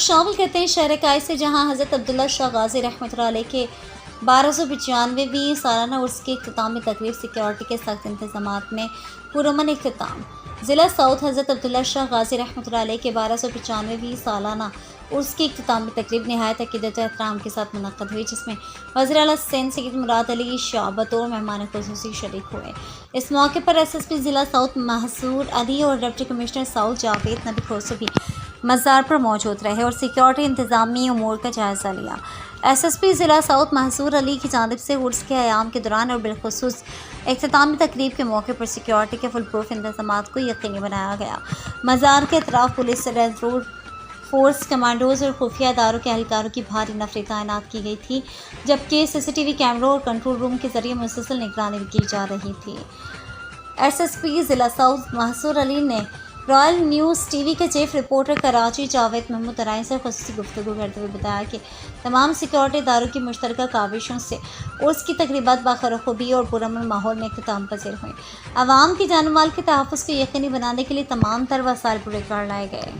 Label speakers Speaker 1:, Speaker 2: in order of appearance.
Speaker 1: شامل کرتے ہیں شہر قائد سے، جہاں حضرت عبداللہ شاہ غازی رحمۃ اللہ علیہ کے 1295ویں سالانہ عرس کی اختتامی تقریب سیکیورٹی کے سخت انتظامات میں پرامن اختتام۔ ضلع ساؤتھ حضرت عبداللہ شاہ غازی رحمۃ اللہ علیہ کے 1295ویں سالانہ عرس کی اختتامی تقریب نہایت عقیدت و احترام کے ساتھ منعقد ہوئی، جس میں وزیر اعلیٰ سندھ سید مراد علی شاہ بطور مہمان خصوصی شریک ہوئے۔ اس موقع پر ایس ایس پی ضلع ساؤتھ محسور علی اور ڈپٹی کمشنر ساؤتھ جاوید نبی کھوسو بھی مزار پر موجود رہے اور سیکیورٹی انتظامی امور کا جائزہ لیا۔ ایس ایس پی ضلع ساؤتھ محسور علی کی جانب سے عرس کے ایام کے دوران اور بالخصوص اختتامی تقریب کے موقع پر سیکیورٹی کے فل پروف انتظامات کو یقینی بنایا گیا۔ مزار کے اطراف پولیس، ریڈ فورس کمانڈوز اور خفیہ اداروں کے اہلکاروں کی بھاری نفری تعینات کی گئی تھی، جبکہ سی سی ٹی وی کیمروں اور کنٹرول روم کے ذریعے مسلسل نگرانی بھی کی جا رہی تھی۔ ایس ایس پی ضلع ساؤتھ محسور علی نے رائل نیوز ٹی وی کے چیف رپورٹر کراچی جاوید محمود ترائن سے خصوصی گفتگو کرتے ہوئے بتایا کہ تمام سیکیورٹی اداروں کی مشترکہ کاوشوں سے عرس کی تقریبات باخبری اور پرامن ماحول میں اختتام پذیر ہوئیں۔ عوام کی جان و مال کے تحفظ کو یقینی بنانے کے لیے تمام تر وسائل پورے کر لائے گئے۔